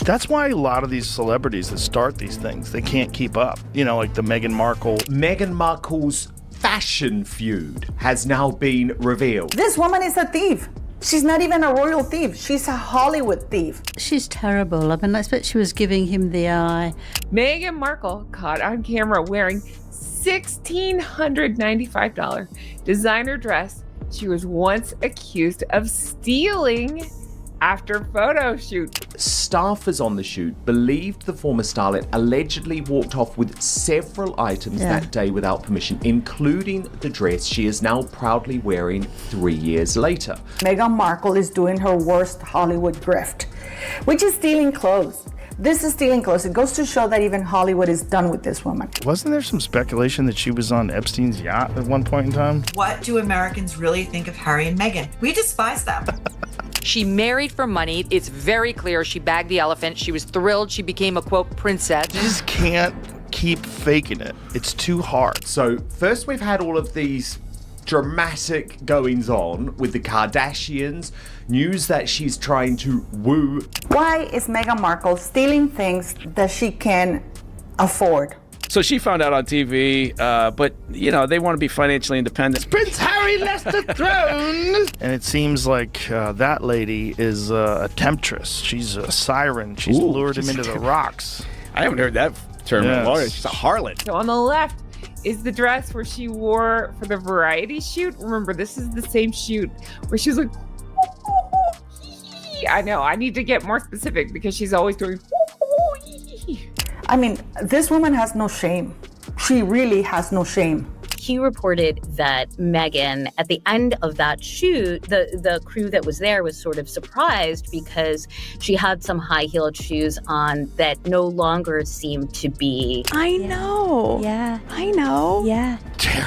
That's why a lot of these celebrities that start these things, they can't keep up. You know, like the Meghan Markle. Meghan Markle's fashion feud has now been revealed. This woman is a thief. She's not even a royal thief. She's a Hollywood thief. She's terrible. I mean, I expect she was giving him the eye. Meghan Markle caught on camera wearing $1,695 designer dress she was once accused of stealing after photo shoot. Staffers on the shoot believed the former starlet allegedly walked off with several items that day without permission, including the dress she is now proudly wearing 3 years later. Meghan Markle is doing her worst Hollywood grift, which is stealing clothes. This is stealing clothes. It goes to show that even Hollywood is done with this woman. Wasn't there some speculation that she was on Epstein's yacht at one point in time? What do Americans really think of Harry and Meghan? We despise them. She married for money. It's very clear she bagged the elephant. She was thrilled she became a, quote, princess. You just can't keep faking it. It's too hard. So first we've had all of these dramatic goings on with the Kardashians, news that she's trying to woo. Why is Meghan Markle stealing things that she can afford? So she found out on TV, but, you know, they want to be financially independent. Prince Harry left the throne! And it seems like that lady is a temptress. She's a siren. She's lured him into the rocks. I haven't heard that term in a long time. She's a harlot. So on the left is the dress where she wore for the variety shoot. Remember, this is the same shoot where she was like, I know, I need to get more specific because she's always doing. I mean, this woman has no shame. She really has no shame. He reported that Meghan, at the end of that shoot, the crew that was there was sort of surprised because she had some high-heeled shoes on that no longer seemed to be. I know. Yeah. I know. Yeah.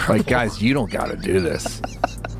Like, guys, you don't got to do this.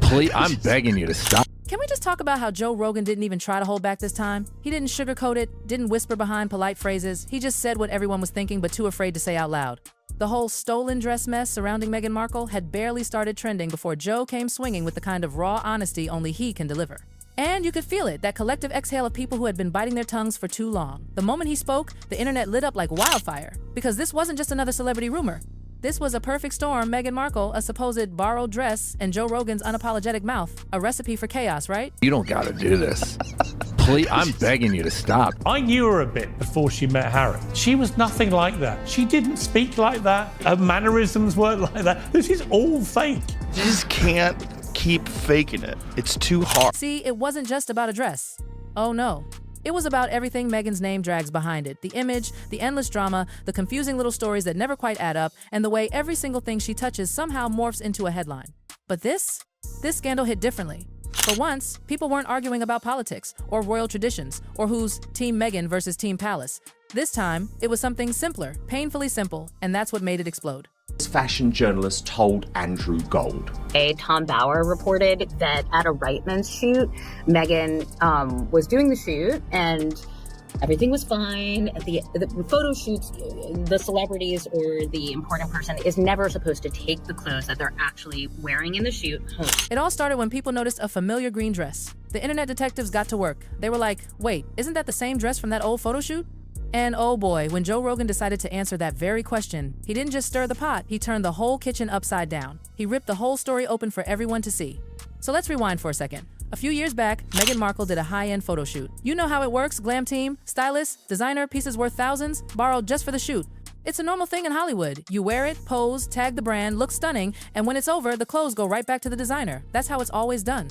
Please, I'm begging you to stop. Can we just talk about how Joe Rogan didn't even try to hold back this time? He didn't sugarcoat it, didn't whisper behind polite phrases. He just said what everyone was thinking but too afraid to say out loud. The whole stolen dress mess surrounding Meghan Markle had barely started trending before Joe came swinging with the kind of raw honesty only he can deliver. And you could feel it, that collective exhale of people who had been biting their tongues for too long. The moment he spoke, the internet lit up like wildfire. Because this wasn't just another celebrity rumor. This was a perfect storm. Meghan Markle, a supposed borrowed dress, and Joe Rogan's unapologetic mouth. A recipe for chaos, right? You don't got to do this. Please, I'm begging you to stop. I knew her a bit before she met Harry. She was nothing like that. She didn't speak like that. Her mannerisms weren't like that. This is all fake. You just can't keep faking it. It's too hard. See, it wasn't just about a dress. Oh no. It was about everything Meghan's name drags behind it. The image, the endless drama, the confusing little stories that never quite add up, and the way every single thing she touches somehow morphs into a headline. But this scandal hit differently. For once, people weren't arguing about politics, or royal traditions, or who's Team Meghan versus Team Palace. This time, it was something simpler, painfully simple, and that's what made it explode. Fashion journalist told Andrew Gold. Tom Bauer reported that at a Reitman shoot, Meghan was doing the shoot and everything was fine. At the photo shoots, the celebrities or the important person is never supposed to take the clothes that they're actually wearing in the shoot home. It all started when people noticed a familiar green dress. The internet detectives got to work. They were like, wait, isn't that the same dress from that old photo shoot? And oh boy, when Joe Rogan decided to answer that very question, he didn't just stir the pot, he turned the whole kitchen upside down. He ripped the whole story open for everyone to see. So let's rewind for a second. A few years back, Meghan Markle did a high-end photo shoot. You know how it works, glam team, stylist, designer, pieces worth thousands, borrowed just for the shoot. It's a normal thing in Hollywood. You wear it, pose, tag the brand, look stunning, and when it's over, the clothes go right back to the designer. That's how it's always done.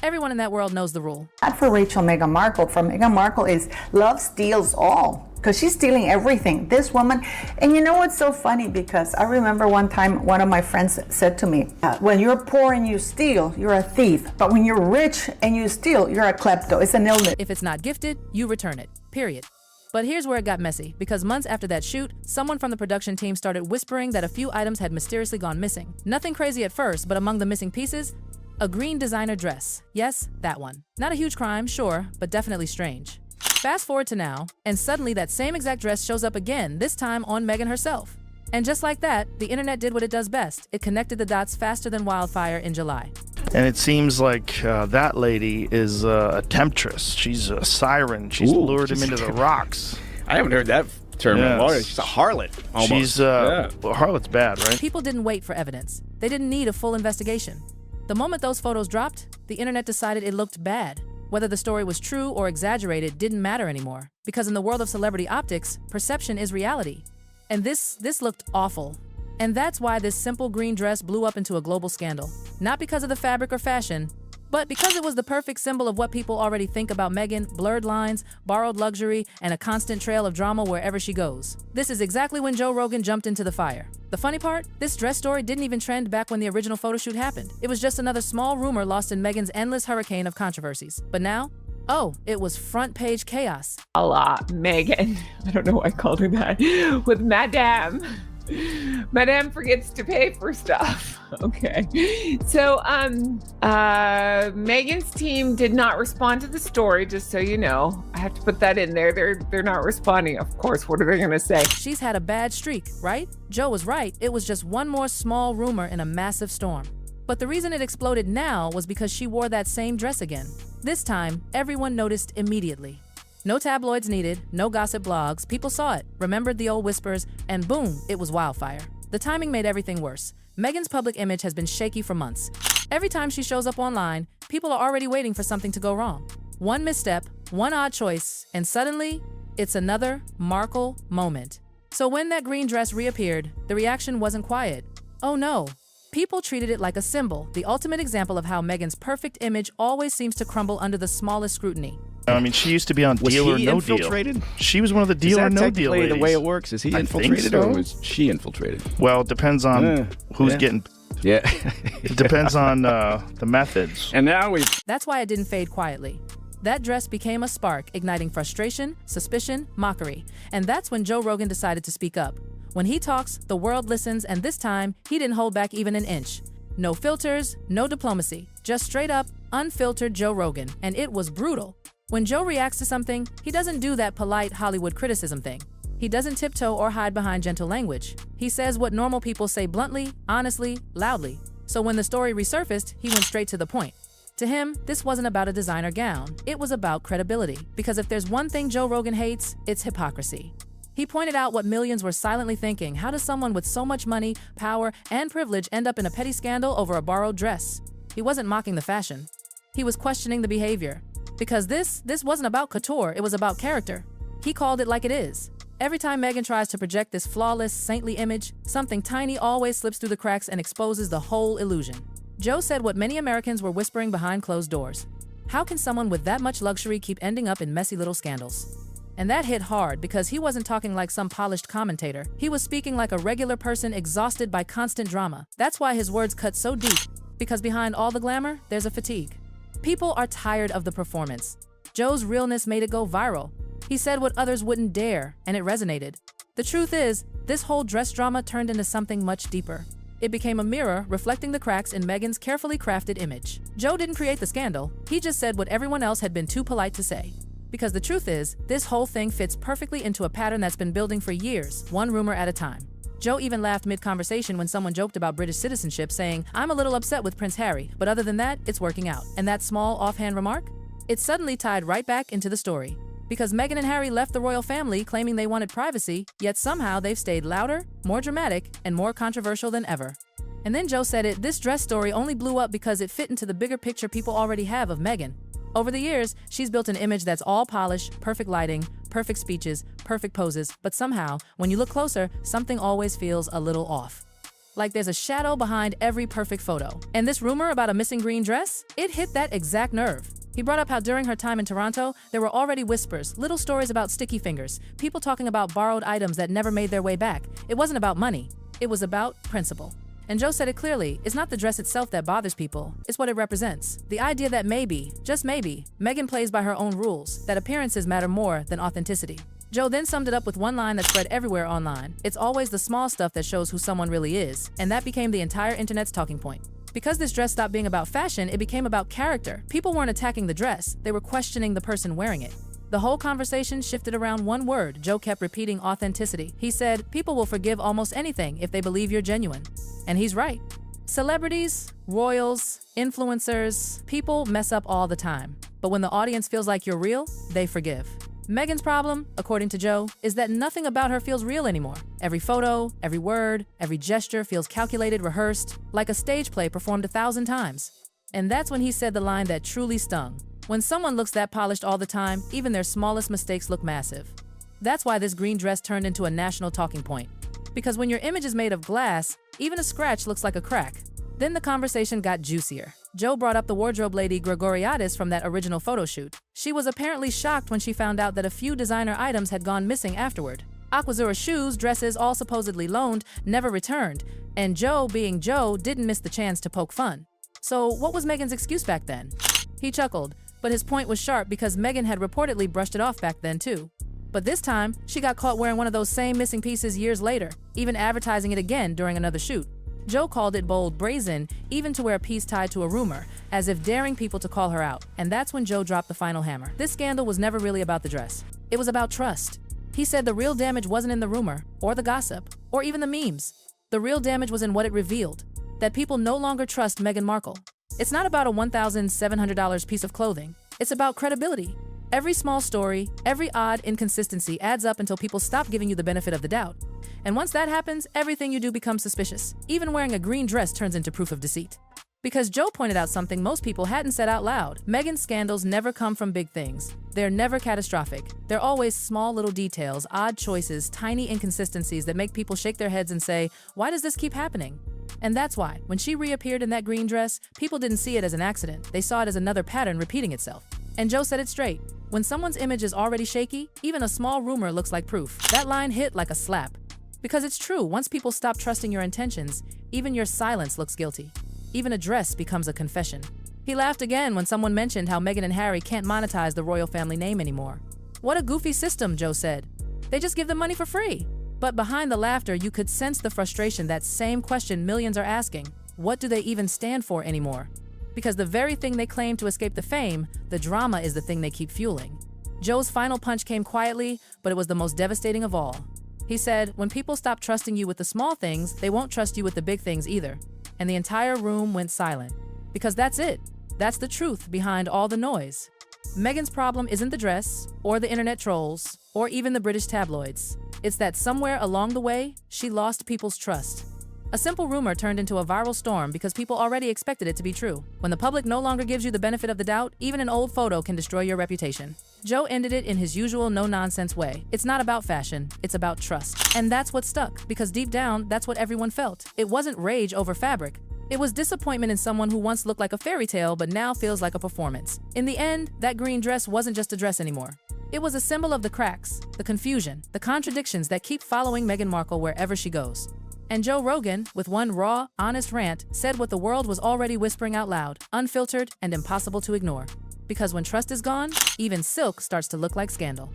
Everyone in that world knows the rule. Not for Rachel Meghan Markle. For Meghan Markle is love steals all. Because she's stealing everything. This woman, and you know what's so funny? Because I remember one time one of my friends said to me, when you're poor and you steal, you're a thief. But when you're rich and you steal, you're a klepto. It's an illness. If it's not gifted, you return it. Period. But here's where it got messy, because months after that shoot, someone from the production team started whispering that a few items had mysteriously gone missing. Nothing crazy at first, but among the missing pieces, a green designer dress. Yes, that one. Not a huge crime, sure, but definitely strange. Fast forward to now, and suddenly that same exact dress shows up again, this time on Meghan herself. And just like that, the internet did what it does best. It connected the dots faster than wildfire in July. And it seems like that lady is a temptress. She's a siren. She's lured him into the rocks. I haven't heard that term in a long time. Yes. She's a harlot. Almost. She's well, harlot's bad, right? People didn't wait for evidence. They didn't need a full investigation. The moment those photos dropped, the internet decided it looked bad. Whether the story was true or exaggerated didn't matter anymore, because in the world of celebrity optics, perception is reality. And this looked awful. And that's why this simple green dress blew up into a global scandal. Not because of the fabric or fashion, but because it was the perfect symbol of what people already think about Meghan: blurred lines, borrowed luxury, and a constant trail of drama wherever she goes. This is exactly when Joe Rogan jumped into the fire. The funny part? This dress story didn't even trend back when the original photo shoot happened. It was just another small rumor lost in Meghan's endless hurricane of controversies. But now, oh, it was front page chaos. A lot, Meghan. I don't know why I called her that. With Madame. Madame forgets to pay for stuff. Okay. So, Meghan's team did not respond to the story, just so you know. I have to put that in there. They're not responding. Of course, what are they going to say? She's had a bad streak, right? Joe was right. It was just one more small rumor in a massive storm. But the reason it exploded now was because she wore that same dress again. This time, everyone noticed immediately. No tabloids needed, no gossip blogs. People saw it, remembered the old whispers, and boom, it was wildfire. The timing made everything worse. Meghan's public image has been shaky for months. Every time she shows up online, people are already waiting for something to go wrong. One misstep, one odd choice, and suddenly, it's another Markle moment. So when that green dress reappeared, the reaction wasn't quiet. Oh no. People treated it like a symbol, the ultimate example of how Meghan's perfect image always seems to crumble under the smallest scrutiny. I mean, she used to be on Deal or No infiltrated? Deal. She was one of the Deal or No Deal ladies. The way it works? Is he I infiltrated think so. or was she infiltrated? Well, it depends on who's getting. Yeah. It depends on the methods. And now That's why it didn't fade quietly. That dress became a spark, igniting frustration, suspicion, mockery. And that's when Joe Rogan decided to speak up. When he talks, the world listens, and this time, he didn't hold back even an inch. No filters, no diplomacy, just straight up, unfiltered Joe Rogan, and it was brutal. When Joe reacts to something, he doesn't do that polite Hollywood criticism thing. He doesn't tiptoe or hide behind gentle language. He says what normal people say bluntly, honestly, loudly. So when the story resurfaced, he went straight to the point. To him, this wasn't about a designer gown. It was about credibility. Because if there's one thing Joe Rogan hates, it's hypocrisy. He pointed out what millions were silently thinking. How does someone with so much money, power, and privilege end up in a petty scandal over a borrowed dress? He wasn't mocking the fashion. He was questioning the behavior. Because this wasn't about couture, it was about character. He called it like it is. Every time Meghan tries to project this flawless, saintly image, something tiny always slips through the cracks and exposes the whole illusion. Joe said what many Americans were whispering behind closed doors. How can someone with that much luxury keep ending up in messy little scandals? And that hit hard because he wasn't talking like some polished commentator. He was speaking like a regular person exhausted by constant drama. That's why his words cut so deep, because behind all the glamour, there's a fatigue. People are tired of the performance. Joe's realness made it go viral. He said what others wouldn't dare, and it resonated. The truth is, this whole dress drama turned into something much deeper. It became a mirror reflecting the cracks in Meghan's carefully crafted image. Joe didn't create the scandal. He just said what everyone else had been too polite to say. Because the truth is, this whole thing fits perfectly into a pattern that's been building for years, one rumor at a time. Joe even laughed mid-conversation when someone joked about British citizenship, saying, "I'm a little upset with Prince Harry, but other than that, it's working out." And that small offhand remark? It suddenly tied right back into the story. Because Meghan and Harry left the royal family claiming they wanted privacy, yet somehow they've stayed louder, more dramatic, and more controversial than ever. And then Joe said this dress story only blew up because it fit into the bigger picture people already have of Meghan. Over the years, she's built an image that's all polish, perfect lighting, perfect speeches, perfect poses, but somehow, when you look closer, something always feels a little off. Like there's a shadow behind every perfect photo. And this rumor about a missing green dress? It hit that exact nerve. He brought up how during her time in Toronto, there were already whispers, little stories about sticky fingers, people talking about borrowed items that never made their way back. It wasn't about money. It was about principle. And Joe said it clearly, it's not the dress itself that bothers people, it's what it represents. The idea that maybe, just maybe, Meghan plays by her own rules, that appearances matter more than authenticity. Joe then summed it up with one line that spread everywhere online. It's always the small stuff that shows who someone really is, and that became the entire internet's talking point. Because this dress stopped being about fashion, it became about character. People weren't attacking the dress, they were questioning the person wearing it. The whole conversation shifted around one word. Joe kept repeating authenticity. He said, people will forgive almost anything if they believe you're genuine. And he's right. Celebrities, royals, influencers, people mess up all the time. But when the audience feels like you're real, they forgive. Meghan's problem, according to Joe, is that nothing about her feels real anymore. Every photo, every word, every gesture feels calculated, rehearsed, like a stage play performed 1,000 times. And that's when he said the line that truly stung. When someone looks that polished all the time, even their smallest mistakes look massive. That's why this green dress turned into a national talking point. Because when your image is made of glass, even a scratch looks like a crack. Then the conversation got juicier. Joe brought up the wardrobe lady Gregoriadis from that original photo shoot. She was apparently shocked when she found out that a few designer items had gone missing afterward. Aquazzura shoes, dresses, all supposedly loaned, never returned. And Joe, being Joe, didn't miss the chance to poke fun. So what was Meghan's excuse back then? He chuckled, but his point was sharp because Meghan had reportedly brushed it off back then too. But this time, she got caught wearing one of those same missing pieces years later, even advertising it again during another shoot. Joe called it bold, brazen, even to wear a piece tied to a rumor, as if daring people to call her out. And that's when Joe dropped the final hammer. This scandal was never really about the dress. It was about trust. He said the real damage wasn't in the rumor, or the gossip, or even the memes. The real damage was in what it revealed, that people no longer trust Meghan Markle. It's not about a $1,700 piece of clothing. It's about credibility. Every small story, every odd inconsistency adds up until people stop giving you the benefit of the doubt. And once that happens, everything you do becomes suspicious. Even wearing a green dress turns into proof of deceit. Because Joe pointed out something most people hadn't said out loud. Meghan's scandals never come from big things. They're never catastrophic. They're always small little details, odd choices, tiny inconsistencies that make people shake their heads and say, why does this keep happening? And that's why, when she reappeared in that green dress, people didn't see it as an accident. They saw it as another pattern repeating itself. And Joe said it straight. When someone's image is already shaky, even a small rumor looks like proof. That line hit like a slap. Because it's true, once people stop trusting your intentions, even your silence looks guilty. Even a dress becomes a confession. He laughed again when someone mentioned how Meghan and Harry can't monetize the royal family name anymore. What a goofy system, Joe said. They just give them money for free. But behind the laughter, you could sense the frustration, that same question millions are asking. What do they even stand for anymore? Because the very thing they claim to escape the fame, the drama is the thing they keep fueling. Joe's final punch came quietly, but it was the most devastating of all. He said, when people stop trusting you with the small things, they won't trust you with the big things either. And the entire room went silent. Because that's it. That's the truth behind all the noise. Meghan's problem isn't the dress, or the internet trolls, or even the British tabloids. It's that somewhere along the way, she lost people's trust. A simple rumor turned into a viral storm because people already expected it to be true. When the public no longer gives you the benefit of the doubt, even an old photo can destroy your reputation. Joe ended it in his usual no-nonsense way. It's not about fashion, it's about trust. And that's what stuck, because deep down, that's what everyone felt. It wasn't rage over fabric. It was disappointment in someone who once looked like a fairy tale but now feels like a performance. In the end, that green dress wasn't just a dress anymore. It was a symbol of the cracks, the confusion, the contradictions that keep following Meghan Markle wherever she goes. And Joe Rogan, with one raw, honest rant, said what the world was already whispering out loud, unfiltered and impossible to ignore. Because when trust is gone, even silk starts to look like scandal.